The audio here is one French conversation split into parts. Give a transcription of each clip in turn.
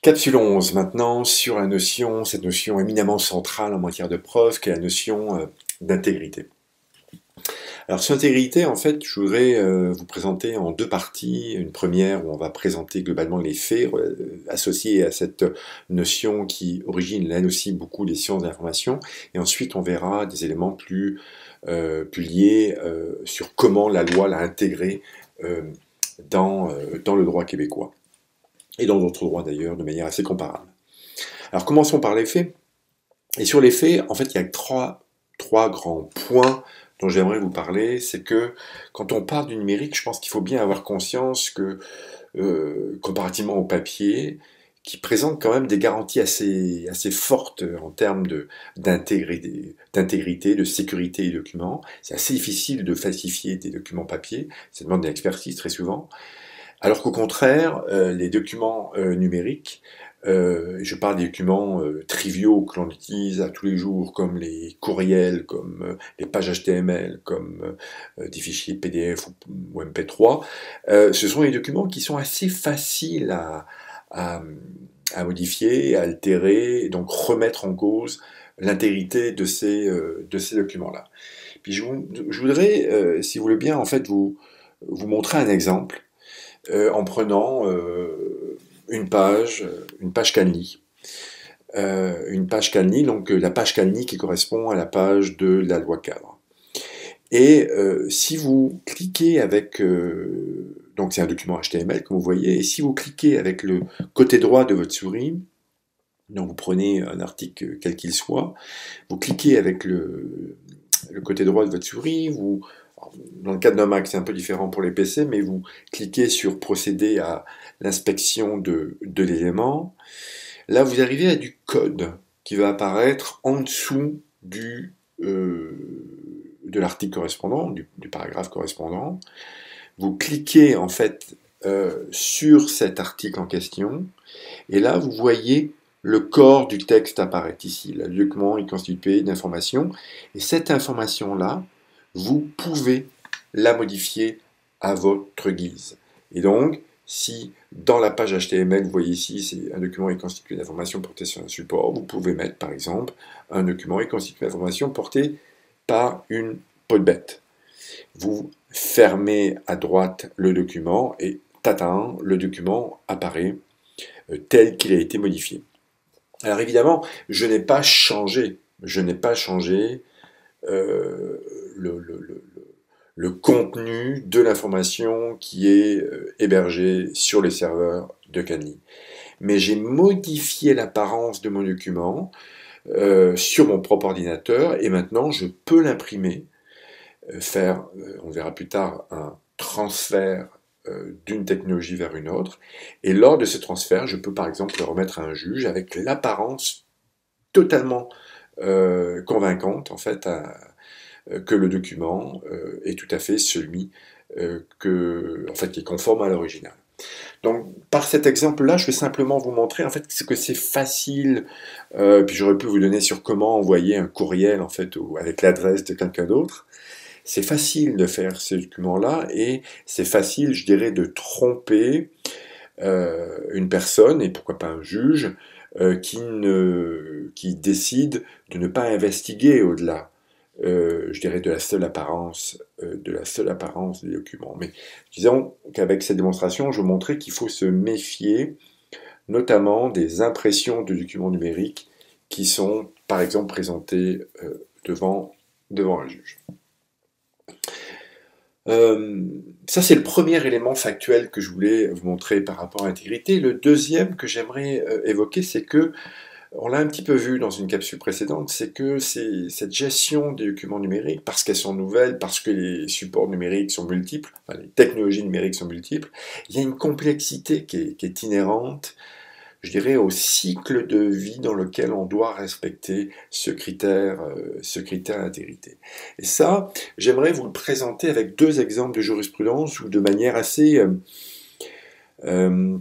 Capsule 11 maintenant sur cette notion éminemment centrale en matière de preuve, qui est la notion d'intégrité. Alors sur l'intégrité, en fait, je voudrais vous présenter en deux parties. Une première où on va présenter globalement les faits associés à cette notion qui origine là aussi beaucoup les sciences de l'information. Et ensuite, on verra des éléments plus liés sur comment la loi l'a intégré dans le droit québécois. Et dans d'autres droits d'ailleurs, de manière assez comparable. Alors commençons par les faits. Et sur les faits, en fait, il y a trois grands points dont j'aimerais vous parler. C'est que quand on parle du numérique, je pense qu'il faut bien avoir conscience que, comparativement au papier, qui présente quand même des garanties assez fortes en termes d'intégrité, de sécurité des documents. C'est assez difficile de falsifier des documents papier, ça demande de l'expertise très souvent. Alors qu'au contraire, les documents numériques, je parle des documents triviaux que l'on utilise à tous les jours, comme les courriels, comme les pages HTML, comme des fichiers PDF ou MP3, ce sont des documents qui sont assez faciles à modifier, à altérer, et donc remettre en cause l'intégrité de ces documents-là. Puis je voudrais, si vous voulez bien, en fait, vous montrer un exemple en prenant une page Calni. Une page Calni, donc la page Calni qui correspond à la page de la loi cadre. Et si vous cliquez avec... donc c'est un document HTML, comme vous voyez, et si vous cliquez avec le côté droit de votre souris, donc vous prenez un article quel qu'il soit, vous cliquez avec le côté droit de votre souris, dans le cadre d'un Mac, c'est un peu différent pour les PC, mais vous cliquez sur procéder à l'inspection de l'élément. Là, vous arrivez à du code qui va apparaître en dessous de l'article correspondant, du paragraphe correspondant. Vous cliquez en fait sur cet article en question, et là, vous voyez le corps du texte apparaître ici. Le document est constitué d'informations, et cette information-là, vous pouvez la modifier à votre guise. Et donc, si dans la page HTML, vous voyez ici, c'est un document est constitué d'informations portées sur un support, vous pouvez mettre par exemple un document est constitué d'informations portées par une peau de bête. Vous fermez à droite le document et tatin, le document apparaît tel qu'il a été modifié. Alors évidemment, je n'ai pas changé le contenu de l'information qui est hébergée sur les serveurs de Calni. Mais j'ai modifié l'apparence de mon document sur mon propre ordinateur et maintenant je peux l'imprimer, faire, on verra plus tard, un transfert d'une technologie vers une autre. Et lors de ce transfert, je peux par exemple le remettre à un juge avec l'apparence totalement convaincante en fait que le document est tout à fait celui en fait, qui est conforme à l'original. Donc, par cet exemple-là, je vais simplement vous montrer en fait que c'est facile. Puis j'aurais pu vous donner sur comment envoyer un courriel en fait avec l'adresse de quelqu'un d'autre. C'est facile de faire ces documents-là et c'est facile, je dirais, de tromper une personne et pourquoi pas un juge qui décide de ne pas investiguer au-delà. Je dirais de la seule apparence des documents. Mais disons qu'avec cette démonstration, je vous montrais qu'il faut se méfier notamment des impressions de documents numériques qui sont par exemple présentées devant un juge. Ça, c'est le premier élément factuel que je voulais vous montrer par rapport à l'intégrité. Le deuxième que j'aimerais évoquer, c'est que, on l'a un petit peu vu dans une capsule précédente, c'est que cette gestion des documents numériques, parce qu'elles sont nouvelles, parce que les supports numériques sont multiples, enfin, les technologies numériques sont multiples, il y a une complexité qui est inhérente, je dirais, au cycle de vie dans lequel on doit respecter ce critère d'intégrité. Et ça, j'aimerais vous le présenter avec deux exemples de jurisprudence ou de manière assez, je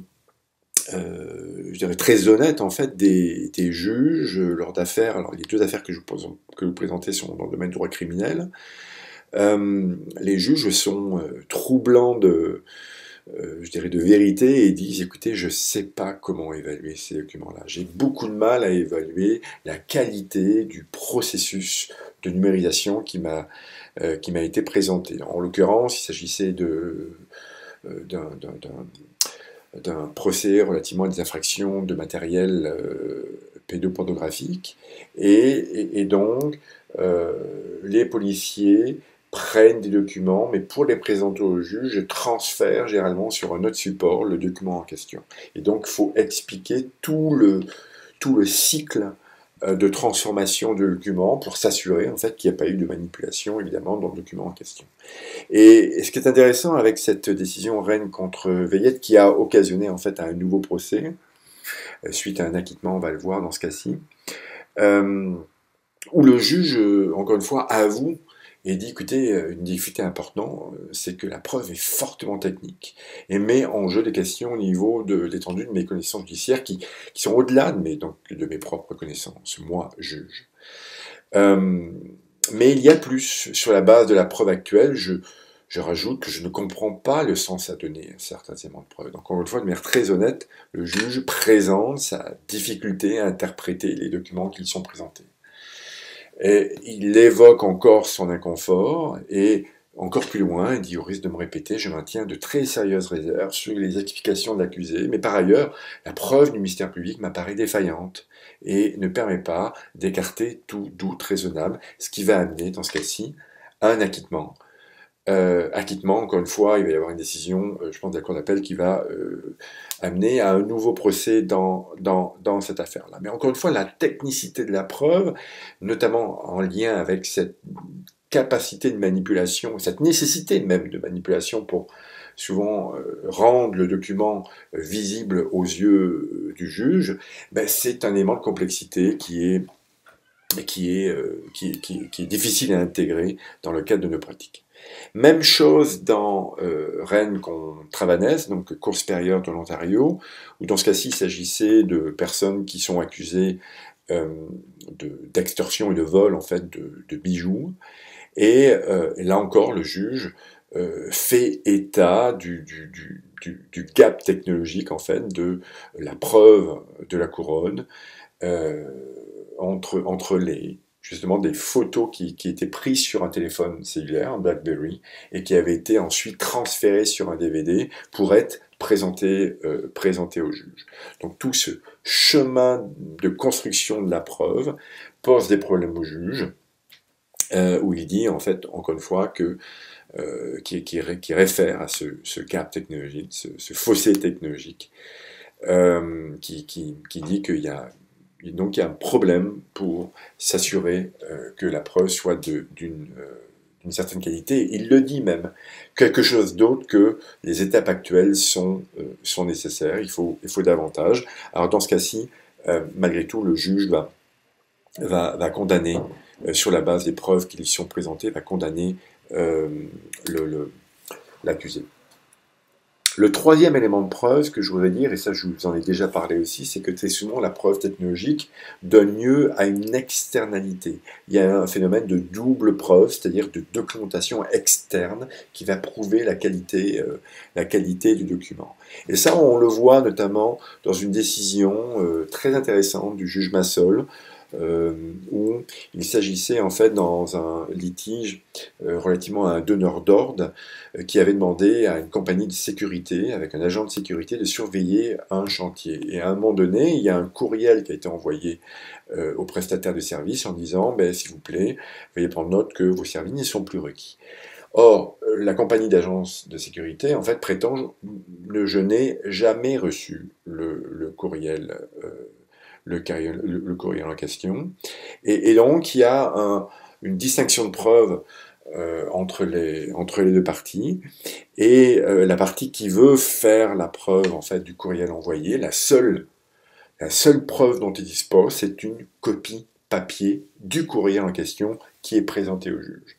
dirais, très honnête, en fait, des juges lors d'affaires. Alors, les deux affaires que je vous présentais sont dans le domaine du droit criminel. Les juges sont troublants je dirais, de vérité et disent, écoutez, je ne sais pas comment évaluer ces documents-là. J'ai beaucoup de mal à évaluer la qualité du processus de numérisation qui m'a été présenté. En l'occurrence, il s'agissait d'un procès relativement à des infractions de matériel pédopornographique, et donc les policiers prennent des documents, mais pour les présenter au juge, transfèrent généralement sur un autre support le document en question. Et donc, il faut expliquer tout le cycle de transformation de document pour s'assurer en fait qu'il n'y a pas eu de manipulation évidemment dans le document en question. Et ce qui est intéressant avec cette décision Rennes contre Veillette, qui a occasionné en fait un nouveau procès suite à un acquittement, on va le voir dans ce cas-ci, où le juge, encore une fois, avoue et dit, écoutez, une difficulté importante, c'est que la preuve est fortement technique et met en jeu des questions au niveau de l'étendue de mes connaissances judiciaires qui sont au-delà de mes propres connaissances, moi, juge. Mais il y a plus. Sur la base de la preuve actuelle, je rajoute que je ne comprends pas le sens à donner à certains éléments de preuve. Donc, encore une fois, de manière très honnête, le juge présente sa difficulté à interpréter les documents qui sont présentés. Et il évoque encore son inconfort, et encore plus loin, il dit, au risque de me répéter, je maintiens de très sérieuses réserves sur les explications de l'accusé, mais par ailleurs, la preuve du mystère public m'apparaît défaillante et ne permet pas d'écarter tout doute raisonnable, ce qui va amener, dans ce cas-ci, à un acquittement. Acquittement, encore une fois, il va y avoir une décision, je pense, de la Cour d'appel qui va amener à un nouveau procès dans cette affaire-là. Mais encore une fois, la technicité de la preuve, notamment en lien avec cette capacité de manipulation, cette nécessité même de manipulation pour souvent rendre le document visible aux yeux du juge, ben, c'est un élément de complexité qui est difficile à intégrer dans le cadre de nos pratiques. Même chose dans Rennes contre Travanès, donc Cour supérieure de l'Ontario, où dans ce cas-ci, il s'agissait de personnes qui sont accusées d'extorsion et de vol en fait de bijoux. Et là encore, le juge fait état du gap technologique en fait de la preuve de la couronne entre justement des photos qui étaient prises sur un téléphone cellulaire, un BlackBerry, et qui avaient été ensuite transférées sur un DVD pour être présentées au juge. Donc tout ce chemin de construction de la preuve pose des problèmes au juge, où il dit en fait, encore une fois, qui réfère à ce gap technologique, ce fossé technologique, qui dit qu'il y a donc il y a un problème pour s'assurer que la preuve soit d'une certaine qualité. Il le dit même, quelque chose d'autre que les étapes actuelles sont nécessaires, il faut davantage. Alors dans ce cas-ci, malgré tout, le juge va condamner, sur la base des preuves qui lui sont présentées, va condamner l'accusé. Le troisième élément de preuve, ce que je voudrais dire, et ça je vous en ai déjà parlé aussi, c'est que très souvent la preuve technologique donne lieu à une externalité. Il y a un phénomène de double preuve, c'est-à-dire de documentation externe qui va prouver la qualité du document. Et ça, on le voit notamment dans une décision très intéressante du juge Massol, où il s'agissait en fait dans un litige relativement à un donneur d'ordre qui avait demandé à une compagnie de sécurité, avec un agent de sécurité, de surveiller un chantier. Et à un moment donné, il y a un courriel qui a été envoyé au prestataire de service en disant « s'il vous plaît, veuillez prendre note que vos services ne sont plus requis ». Or, la compagnie d'agence de sécurité, en fait, prétend « je n'ai jamais reçu le courriel le courriel en question ». Et donc, il y a une distinction de preuve entre les deux parties, et la partie qui veut faire la preuve en fait du courriel envoyé, la seule preuve dont il dispose, c'est une copie papier du courriel en question qui est présenté au juge.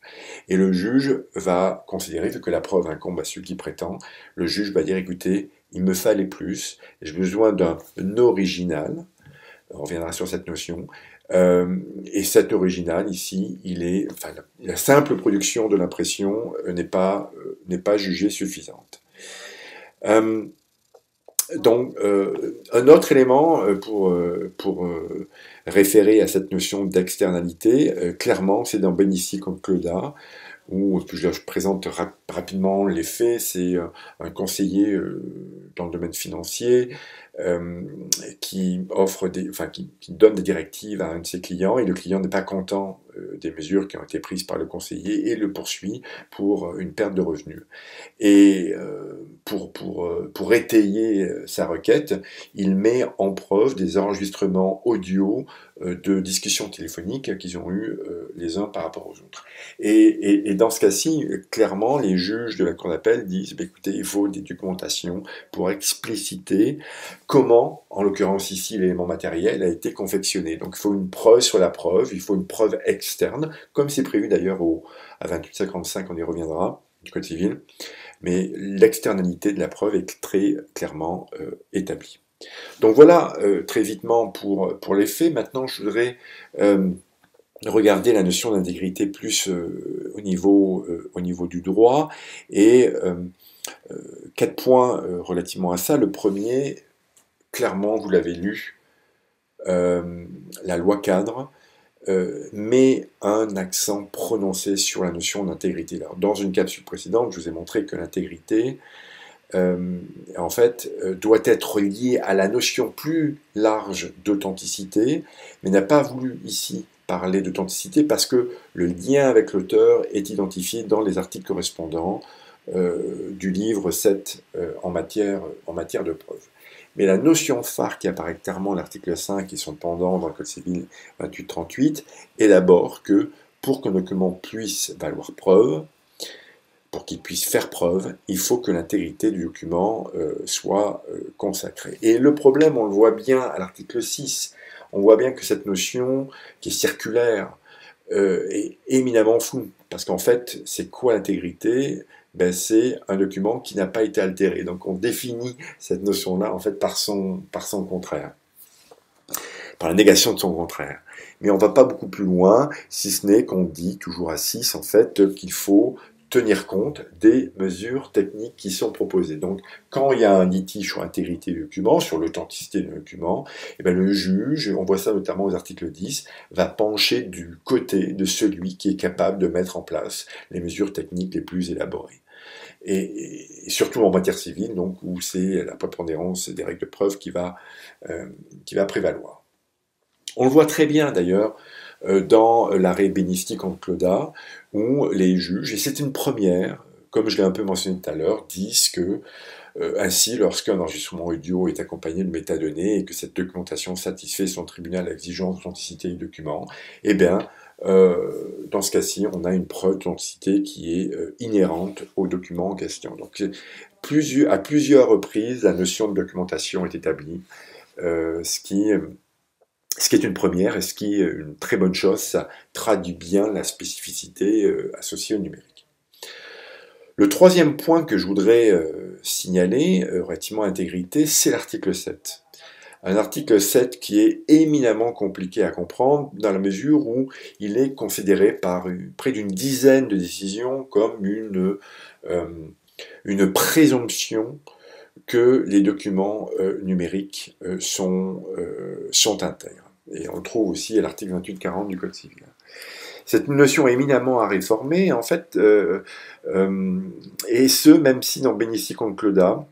Et le juge va considérer que la preuve incombe à celui qui prétend. Le juge va dire, écoutez, il me fallait plus, j'ai besoin d'un original. On reviendra sur cette notion. Et cet original, ici, la simple production de l'impression n'est pas jugée suffisante. Euh, donc, un autre élément pour référer à cette notion d'externalité, clairement, c'est dans Bénissi contre Cloda, où je présente rapidement les faits. C'est un conseiller dans le domaine financier euh, qui offre qui donne des directives à un de ses clients, et le client n'est pas content des mesures qui ont été prises par le conseiller et le poursuit pour une perte de revenus. Et pour étayer sa requête, il met en preuve des enregistrements audio de discussions téléphoniques qu'ils ont eues les uns par rapport aux autres. Et dans ce cas-ci, clairement, les juges de la cour d'appel disent, bah, écoutez, il faut des documentations pour expliciter comment, en l'occurrence ici, l'élément matériel a été confectionné. Donc il faut une preuve sur la preuve, il faut une preuve externe, comme c'est prévu d'ailleurs à 2855, on y reviendra, du Code civil, mais l'externalité de la preuve est très clairement établie. Donc voilà, très vitement pour les faits. Maintenant, je voudrais regarder la notion d'intégrité plus au niveau du droit, et 4 points relativement à ça. Le premier, clairement, vous l'avez lu, la loi cadre met un accent prononcé sur la notion d'intégrité. Dans une capsule précédente, je vous ai montré que l'intégrité, en fait, doit être liée à la notion plus large d'authenticité, mais n'a pas voulu ici parler d'authenticité parce que le lien avec l'auteur est identifié dans les articles correspondants du livre 7 en matière de preuve. Mais la notion phare qui apparaît clairement dans l'article 5 et son pendant dans le Code civil 2838 élabore que pour qu'un document puisse valoir preuve, pour qu'il puisse faire preuve, il faut que l'intégrité du document soit consacrée. Et le problème, on le voit bien à l'article 6, on voit bien que cette notion qui est circulaire est éminemment floue, parce qu'en fait, c'est quoi l'intégrité? Ben, c'est un document qui n'a pas été altéré. Donc on définit cette notion-là en fait par son contraire, par la négation de son contraire. Mais on ne va pas beaucoup plus loin, si ce n'est qu'on dit, toujours à 6, en fait, qu'il faut tenir compte des mesures techniques qui sont proposées. Donc, quand il y a un litige sur l'intégrité du document, sur l'authenticité du document, eh bien, le juge, on voit ça notamment aux articles 10, va pencher du côté de celui qui est capable de mettre en place les mesures techniques les plus élaborées. Et surtout en matière civile, donc, où c'est la prépondérance des règles de preuve qui va prévaloir. On le voit très bien d'ailleurs dans l'arrêt Bénisty contre Cloda, où les juges, et c'est une première, comme je l'ai un peu mentionné tout à l'heure, disent que ainsi, lorsqu'un enregistrement audio est accompagné de métadonnées et que cette documentation satisfait son tribunal à l'exigence d'authenticité du document, eh bien, dans ce cas-ci, on a une preuve d'authenticité qui est inhérente au document en question. Donc, à plusieurs reprises, la notion de documentation est établie, ce qui est une première et ce qui est une très bonne chose. Ça traduit bien la spécificité associée au numérique. Le troisième point que je voudrais signaler relativement à l'intégrité, c'est l'article 7. Un article 7 qui est éminemment compliqué à comprendre dans la mesure où il est considéré par près d'une dizaine de décisions comme une présomption que les documents numériques sont intègres. Et on le trouve aussi à l'article 2840 du Code civil. C'est une notion éminemment à réformer, en fait, et ce, même si dans Bénisty contre Cloda,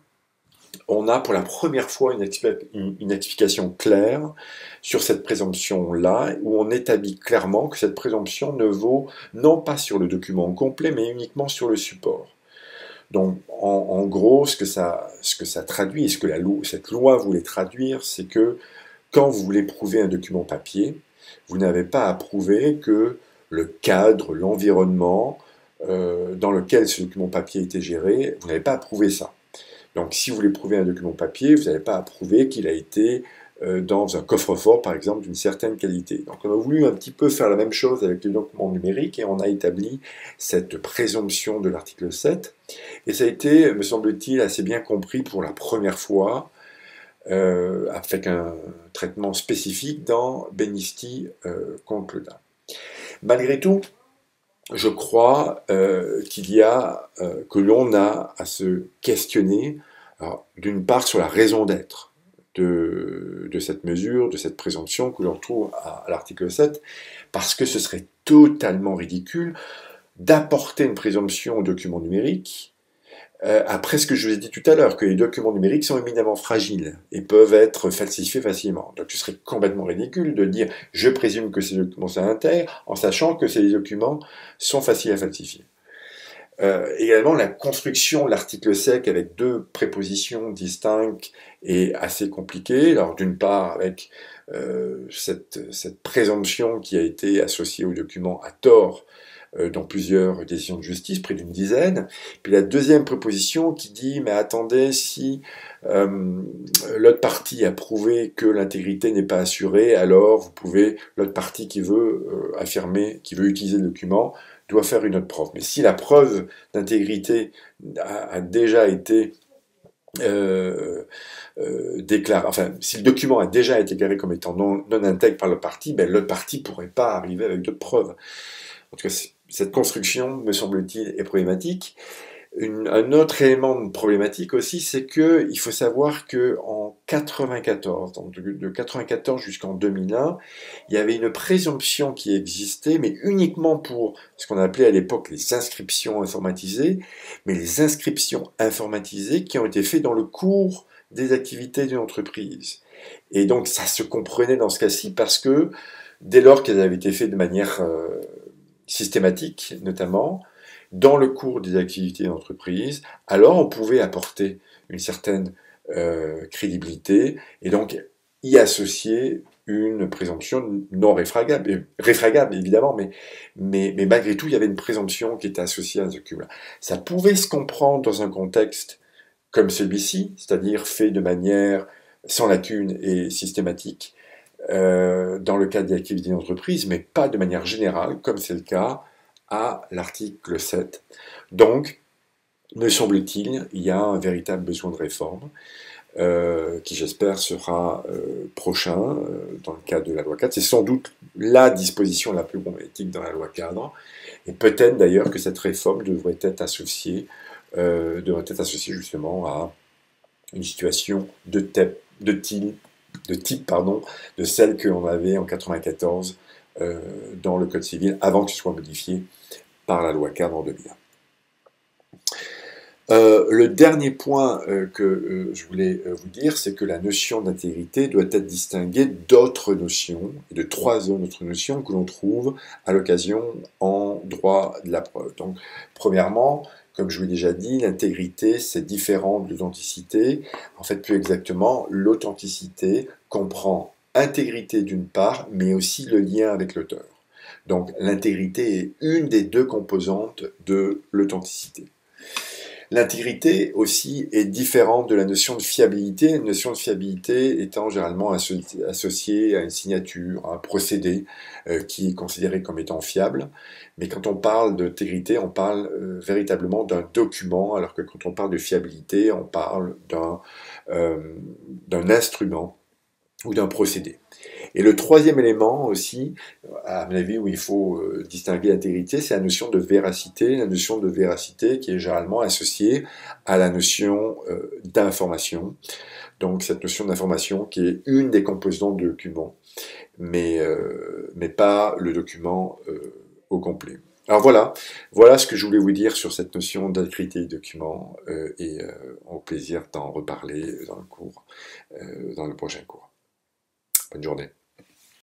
on a pour la première fois une explication claire sur cette présomption-là, où on établit clairement que cette présomption ne vaut non pas sur le document complet, mais uniquement sur le support. Donc, en gros, ce que ça traduit, et ce que cette loi voulait traduire, c'est que quand vous voulez prouver un document papier, vous n'avez pas à prouver que le cadre, l'environnement dans lequel ce document papier était géré, vous n'avez pas à prouver ça. Donc, si vous voulez prouver un document papier, vous n'avez pas à prouver qu'il a été dans un coffre-fort, par exemple, d'une certaine qualité. Donc, on a voulu un petit peu faire la même chose avec les documents numériques et on a établi cette présomption de l'article 7. Et ça a été, me semble-t-il, assez bien compris pour la première fois, avec un traitement spécifique dans Bénisty contre Cloda. Malgré tout, je crois que l'on a à se questionner Alors, d'une part, sur la raison d'être de cette mesure, de cette présomption que l'on retrouve à l'article 7, parce que ce serait totalement ridicule d'apporter une présomption aux documents numériques, après ce que je vous ai dit tout à l'heure, que les documents numériques sont éminemment fragiles et peuvent être falsifiés facilement. Donc ce serait complètement ridicule de dire « je présume que ces documents sont intègres » en sachant que ces documents sont faciles à falsifier. Également, la construction de l'article sec avec deux prépositions distinctes est assez compliquée. Alors d'une part, avec cette présomption qui a été associée au document à tort dans plusieurs décisions de justice, près d'une dizaine. Puis la deuxième proposition qui dit, mais attendez, si l'autre partie a prouvé que l'intégrité n'est pas assurée, alors vous pouvez, l'autre partie qui veut affirmer, qui veut utiliser le document, doit faire une autre preuve. Mais si la preuve d'intégrité a déjà été déclaré, enfin, si le document a déjà été déclaré comme étant non intègre par l'autre partie, ben, l'autre partie ne pourrait pas arriver avec d'autres preuves. En tout cas, cette construction, me semble-t-il, est problématique. Un autre élément problématique aussi, c'est qu'il faut savoir qu'en 94, donc de 94 jusqu'en 2001, il y avait une présomption qui existait, mais uniquement pour ce qu'on appelait à l'époque les inscriptions informatisées, mais les inscriptions informatisées qui ont été faites dans le cours des activités d'une entreprise. Et donc ça se comprenait dans ce cas-ci parce que dès lors qu'elles avaient été faites de manière systématique, notamment, dans le cours des activités d'entreprise, alors on pouvait apporter une certaine crédibilité et donc y associer une présomption non réfragable, évidemment, mais malgré tout, il y avait une présomption qui était associée à ce document-là. Ça pouvait se comprendre dans un contexte comme celui-ci, c'est-à-dire fait de manière sans lacune et systématique, dans le cadre des activités d'entreprise, mais pas de manière générale, comme c'est le cas à l'article 7. Donc, me semble-t-il, il y a un véritable besoin de réforme, qui j'espère sera prochain dans le cadre de la loi cadre. C'est sans doute la disposition la plus problématique dans la loi cadre, et peut-être d'ailleurs que cette réforme devrait être associée justement à une situation de celle qu'on avait en 94 dans le Code civil, avant que ce soit modifié par la loi cadre en 2001. Le dernier point que je voulais vous dire, c'est que la notion d'intégrité doit être distinguée d'autres notions, et de trois autres notions que l'on trouve à l'occasion en droit de la preuve. Donc, premièrement, comme je vous l'ai déjà dit, l'intégrité, c'est différent de l'authenticité. En fait, plus exactement, l'authenticité comprend intégrité d'une part, mais aussi le lien avec l'auteur. Donc, l'intégrité est une des deux composantes de l'authenticité. L'intégrité aussi est différente de la notion de fiabilité, une notion de fiabilité étant généralement associée à une signature, à un procédé qui est considéré comme étant fiable. Mais quand on parle d'intégrité, on parle véritablement d'un document, alors que quand on parle de fiabilité, on parle d'un instrument ou d'un procédé. Et le troisième élément aussi, à mon avis, où il faut distinguer l'intégrité, c'est la notion de véracité qui est généralement associée à la notion d'information. Donc cette notion d'information qui est une des composantes du document, mais pas le document au complet. Alors voilà ce que je voulais vous dire sur cette notion d'intégrité du document, et au plaisir d'en reparler dans le prochain cours. Bonne journée.